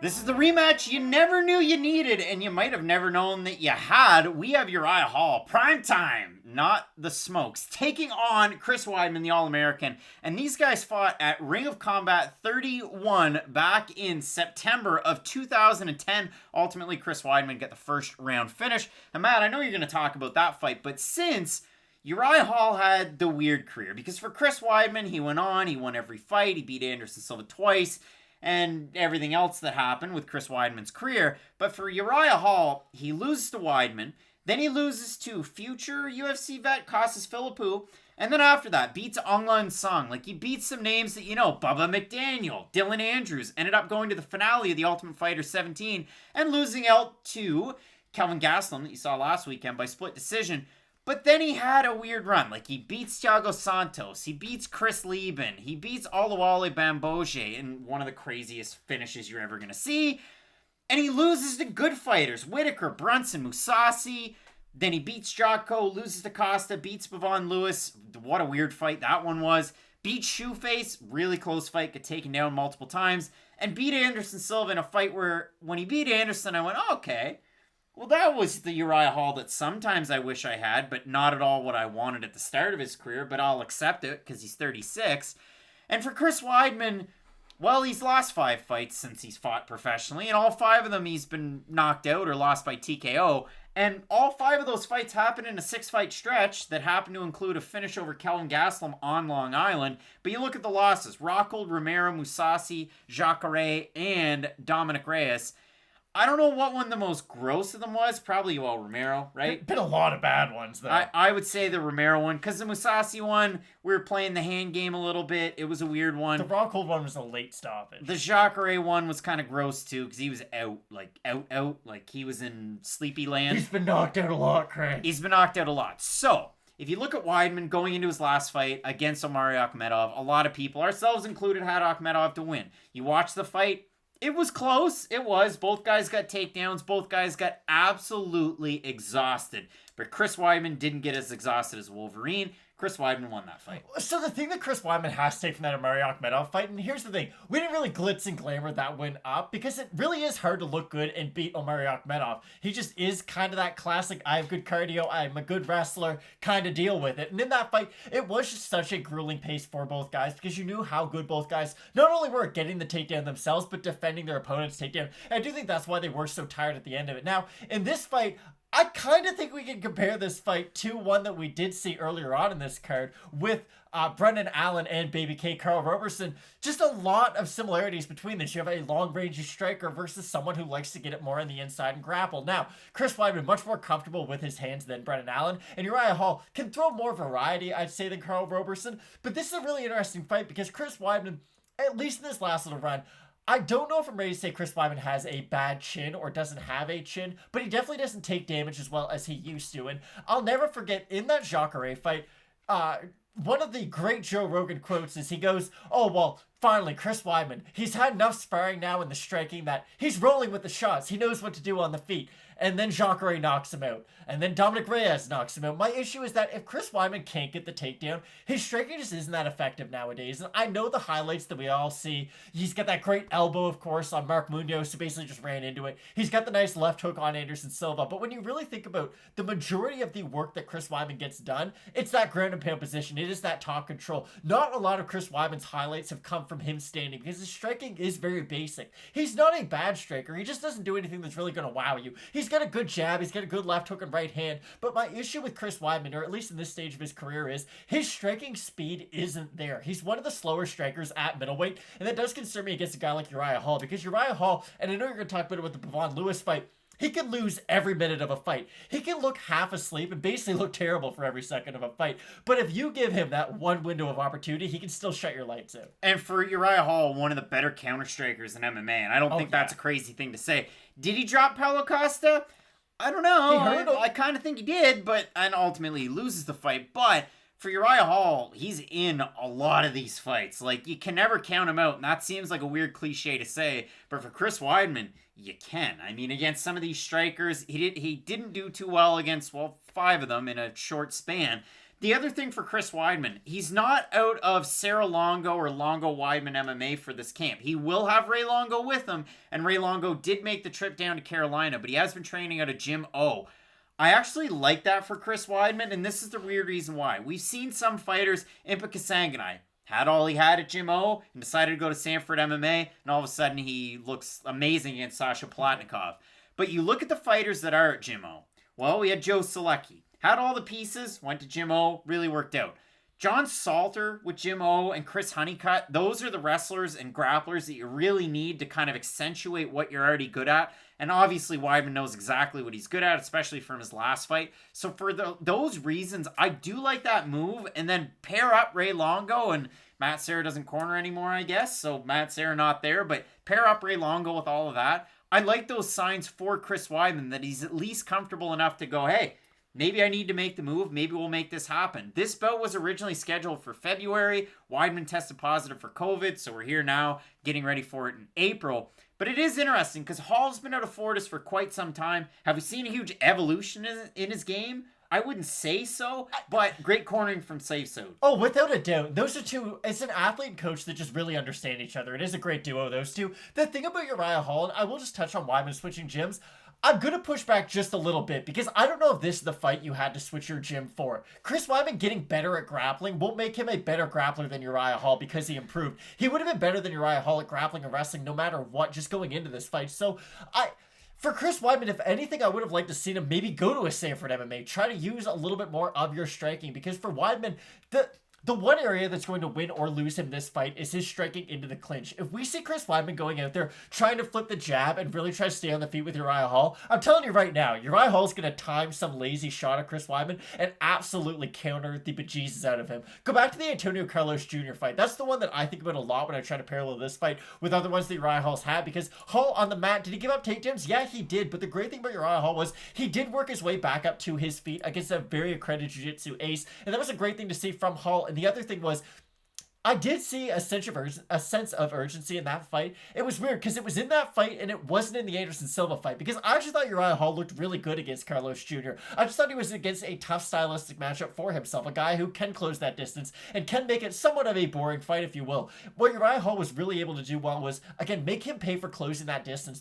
This is the rematch you never knew you needed, and you might have never known that you had. We have Uriah Hall, Primetime, not the Smokes, taking on Chris Weidman, the All-American. And these guys fought at Ring of Combat 31 back in September of 2010. Ultimately, Chris Weidman got the first round finish. And Matt, I know you're going to talk about that fight, but since Uriah Hall had the weird career, because for Chris Weidman, he went on, he won every fight, he beat Anderson Silva twice, and everything else that happened with Chris Weidman's career. But for Uriah Hall, he loses to Weidman, then he loses to future UFC vet Costas Philippou, and then after that, beats Aung Sung. Like, he beats some names that you know, Bubba McDaniel, Dylan Andrews, ended up going to the finale of The Ultimate Fighter 17, and losing out to Kelvin Gastelum that you saw last weekend by split decision. But then he had a weird run. Like, he beats Thiago Santos. He beats Chris Lieben. He beats Oluwale Bamboje in one of the craziest finishes you're ever going to see. And he loses to good fighters. Whitaker, Brunson, Mousasi. Then he beats Jocko, loses to Costa, beats Bavon Lewis. What a weird fight that one was. Beats Shoeface. Really close fight. Got taken down multiple times. And beat Anderson Silva in a fight where when he beat Anderson, I went, oh, okay. Well, that was the Uriah Hall that sometimes I wish I had, but not at all what I wanted at the start of his career, but I'll accept it because he's 36. And for Chris Weidman, well, he's lost 5 fights since he's fought professionally, and all 5 of them he's been knocked out or lost by TKO. And all 5 of those fights happened in a 6-fight stretch that happened to include a finish over Kelvin Gastelum on Long Island. But you look at the losses: Rockhold, Romero, Mousasi, Jacare, and Dominic Reyes. I don't know what one the most gross of them was. Probably, well, Romero, right? Been a lot of bad ones, though. I would say the Romero one, because the Mousasi one, we were playing the hand game a little bit. It was a weird one. The Rockhold one was a late stoppage. The Jacare one was kind of gross, too, because he was out. Like, he was in Sleepy Land. He's been knocked out a lot, Craig. He's been knocked out a lot. So, if you look at Weidman going into his last fight against Omari Akhmedov, a lot of people, ourselves included, had Akhmedov to win. You watch the fight. It was close. It was. Both guys got takedowns. Both guys got absolutely exhausted. But Chris Weidman didn't get as exhausted as Wolverine. Chris Weidman won that fight. So the thing that Chris Weidman has to take from that Omari Akhmedov fight, and here's the thing, we didn't really glitz and glamour that win up, because it really is hard to look good and beat Omari Akhmedov. He just is kind of that classic, I have good cardio, I'm a good wrestler kind of deal with it. And in that fight, it was just such a grueling pace for both guys, because you knew how good both guys not only were at getting the takedown themselves, but defending their opponent's takedown. And I do think that's why they were so tired at the end of it. Now, in this fight, I kind of think we can compare this fight to one that we did see earlier on in this card with Brendan Allen and Baby K, Karl Roberson. Just a lot of similarities between this. You have a long-range striker versus someone who likes to get it more on the inside and grapple. Now, Chris Weidman much more comfortable with his hands than Brendan Allen, and Uriah Hall can throw more variety, I'd say, than Karl Roberson. But this is a really interesting fight because Chris Weidman, at least in this last little run, I don't know if I'm ready to say Chris Weidman has a bad chin or doesn't have a chin, but he definitely doesn't take damage as well as he used to. And I'll never forget, in that Jacare fight, one of the great Joe Rogan quotes is he goes, oh, well, finally, Chris Weidman, he's had enough sparring now in the striking that he's rolling with the shots. He knows what to do on the feet. And then Jacare knocks him out. And then Dominic Reyes knocks him out. My issue is that if Chris Weidman can't get the takedown, his striking just isn't that effective nowadays. And I know the highlights that we all see. He's got that great elbow, of course, on Mark Munoz, who basically just ran into it. He's got the nice left hook on Anderson Silva. But when you really think about the majority of the work that Chris Weidman gets done, it's that ground and pound position. It is that top control. Not a lot of Chris Weidman's highlights have come from him standing because his striking is very basic. He's not a bad striker. He just doesn't do anything that's really going to wow you. He's got a good jab. He's got a good left hook and right hand. But my issue with Chris Weidman, or at least in this stage of his career, is his striking speed isn't there. He's one of the slower strikers at middleweight, and that does concern me against a guy like Uriah Hall, because Uriah Hall, and I know you're going to talk about it with the Bavon Lewis fight, he can lose every minute of a fight. He can look half asleep and basically look terrible for every second of a fight. But if you give him that one window of opportunity, he can still shut your lights out. And for Uriah Hall, one of the better counter strikers in MMA, and I don't think that's a crazy thing to say. Did he drop Paulo Costa? I don't know. I kind of think he did, and ultimately he loses the fight. But for Uriah Hall, he's in a lot of these fights. Like, you can never count him out, and that seems like a weird cliche to say. But for Chris Weidman, you can. I mean, against some of these strikers, he didn't do too well against, 5 of them in a short span. The other thing for Chris Weidman, he's not out of Sarah Longo or Longo Weidman MMA for this camp. He will have Ray Longo with him, and Ray Longo did make the trip down to Carolina, but he has been training out of Gym O. I actually like that for Chris Weidman, and this is the weird reason why. We've seen some fighters, Impa Kasanganay, had all he had at Gym O and decided to go to Sanford MMA, and all of a sudden he looks amazing against Sasha Palatnikov. But you look at the fighters that are at Gym O. Well, we had Joe Selecki. Had all the pieces, went to Gym O, really worked out. John Salter with Gym O and Chris Honeycutt, those are the wrestlers and grapplers that you really need to kind of accentuate what you're already good at. And obviously, Weidman knows exactly what he's good at, especially from his last fight. So for those reasons, I do like that move. And then pair up Ray Longo, and Matt Serra doesn't corner anymore, I guess. So Matt Serra not there, but pair up Ray Longo with all of that. I like those signs for Chris Weidman, that he's at least comfortable enough to go, hey, maybe I need to make the move. Maybe we'll make this happen. This bout was originally scheduled for February. Weidman tested positive for COVID, so we're here now getting ready for it in April. But it is interesting because Hall's been out of Fortis for quite some time. Have we seen a huge evolution in his game? I wouldn't say so, but great cornering from Safe Zone. Oh, without a doubt. Those are two, it's an athlete and coach that just really understand each other. It is a great duo, those two. The thing about Uriah Hall, and I will just touch on Weidman switching gyms, I'm going to push back just a little bit because I don't know if this is the fight you had to switch your gym for. Chris Weidman getting better at grappling won't make him a better grappler than Uriah Hall because he improved. He would have been better than Uriah Hall at grappling and wrestling no matter what, just going into this fight. So for Chris Weidman, if anything, I would have liked to see him maybe go to a Sanford MMA. Try to use a little bit more of your striking because for Weidman, the one area that's going to win or lose him this fight is his striking into the clinch. If we see Chris Weidman going out there trying to flip the jab and really try to stay on the feet with Uriah Hall, I'm telling you right now, Uriah Hall's going to time some lazy shot at Chris Weidman and absolutely counter the bejesus out of him. Go back to the Antonio Carlos Jr. fight. That's the one that I think about a lot when I try to parallel this fight with other ones that Uriah Hall's had because Hall on the mat, did he give up takedowns? Yeah, he did. But the great thing about Uriah Hall was he did work his way back up to his feet against a very accredited jiu-jitsu ace. And that was a great thing to see from Hall. And the other thing was, I did see a sense of urgency in that fight. It was weird because it was in that fight and it wasn't in the Anderson Silva fight because I actually thought Uriah Hall looked really good against Carlos Jr. I just thought he was against a tough stylistic matchup for himself, a guy who can close that distance and can make it somewhat of a boring fight, if you will. What Uriah Hall was really able to do well was, again, make him pay for closing that distance.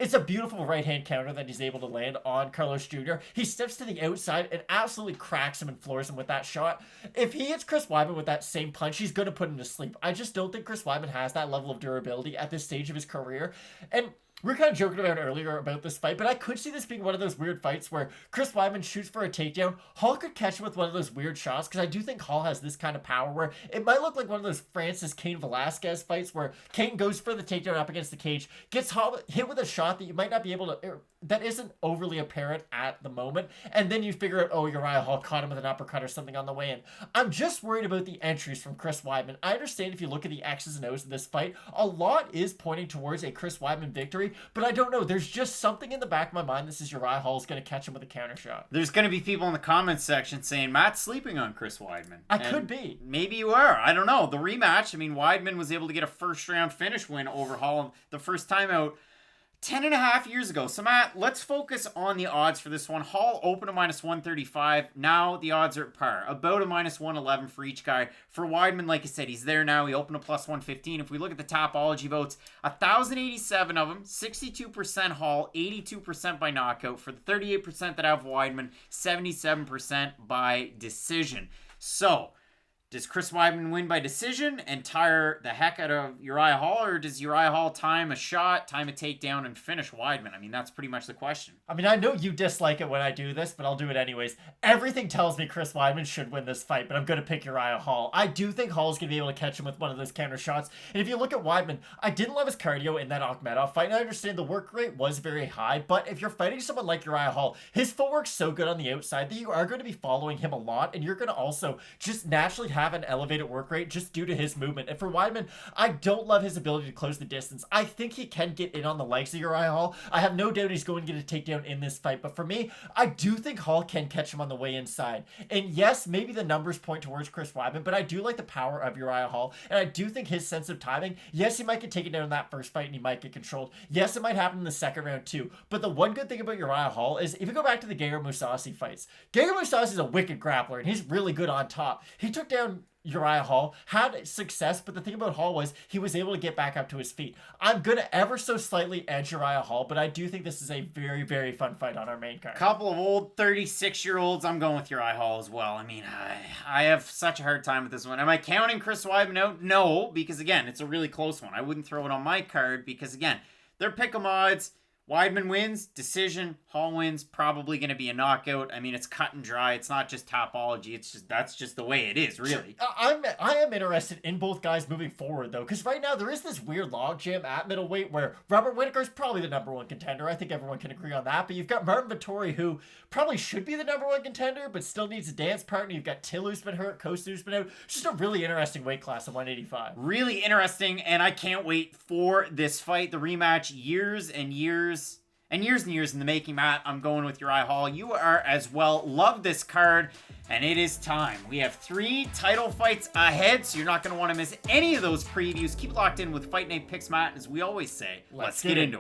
It's a beautiful right-hand counter that he's able to land on Carlos Jr. He steps to the outside and absolutely cracks him and floors him with that shot. If he hits Chris Weidman with that same punch, he's going to put him to sleep. I just don't think Chris Weidman has that level of durability at this stage of his career. And we were kind of joking about earlier about this fight, but I could see this being one of those weird fights where Chris Weidman shoots for a takedown. Hall could catch him with one of those weird shots because I do think Hall has this kind of power where it might look like one of those Francis Cain Velasquez fights where Cain goes for the takedown up against the cage, gets Hall hit with a shot that you might not be able to, that isn't overly apparent at the moment, and then you figure out, oh, Uriah Hall caught him with an uppercut or something on the way in. I'm just worried about the entries from Chris Weidman. I understand if you look at the X's and O's of this fight, a lot is pointing towards a Chris Weidman victory, but I don't know. There's just something in the back of my mind that says Uriah Hall's going to catch him with a counter shot. There's going to be people in the comments section saying, Matt's sleeping on Chris Weidman. I could be. Maybe you are. I don't know. The rematch, I mean, Weidman was able to get a first-round finish win over Hall the first time out 10.5 years ago. So, Matt, let's focus on the odds for this one. Hall opened a -135. Now the odds are at par. About a -111 for each guy. For Weidman, like I said, he's there now. He opened a +115. If we look at the Tapology votes, 1,087 of them, 62% Hall, 82% by knockout. For the 38% that have Weidman, 77% by decision. So, does Chris Weidman win by decision and tire the heck out of Uriah Hall, or does Uriah Hall time a shot, time a takedown, and finish Weidman? I mean, that's pretty much the question. I mean, I know you dislike it when I do this, but I'll do it anyways. Everything tells me Chris Weidman should win this fight, but I'm going to pick Uriah Hall. I do think Hall's going to be able to catch him with one of those counter shots. And if you look at Weidman, I didn't love his cardio in that Akhmedov fight, and I understand the work rate was very high, but if you're fighting someone like Uriah Hall, his footwork's so good on the outside that you are going to be following him a lot, and you're going to also just naturally have have an elevated work rate just due to his movement. And for Weidman, I don't love his ability to close the distance. I think he can get in on the likes of Uriah Hall. I have no doubt he's going to get a takedown in this fight. But for me, I do think Hall can catch him on the way inside. And yes, maybe the numbers point towards Chris Weidman, but I do like the power of Uriah Hall. And I do think his sense of timing, yes, he might get taken down in that first fight and he might get controlled. Yes, it might happen in the second round too. But the one good thing about Uriah Hall is if you go back to the Gegard Mousasi fights, Gegard Mousasi is a wicked grappler and he's really good on top. He took down Uriah Hall, had success, but the thing about Hall was he was able to get back up to his feet. I'm going to ever so slightly edge Uriah Hall, but I do think this is a very, very fun fight on our main card. Couple of old 36-year-olds. I'm going with Uriah Hall as well. I mean, I have such a hard time with this one. Am I counting Chris Weidman out? No, because again, it's a really close one. I wouldn't throw it on my card because again, they're pick'em odds. Weidman wins, decision. Hall wins, probably going to be a knockout. I mean, it's cut and dry. It's not just topology. It's just that's just the way it is, really. I am interested in both guys moving forward, though, because right now there is this weird logjam at middleweight where Robert Whittaker's probably the number one contender. I think everyone can agree on that. But you've got Martin Vettori, who probably should be the number one contender, but still needs a dance partner. You've got Till, who's been hurt, Kostu, who's been out. Just a really interesting weight class of 185. Really interesting, and I can't wait for this fight. The rematch, years and years in the making. Matt, I'm going with Uriah Hall. You are as well. Love this card, and it is time. We have 3 title fights ahead, so you're not going to want to miss any of those previews. Keep locked in with Fight Night Picks, Matt. As we always say, let's get into it.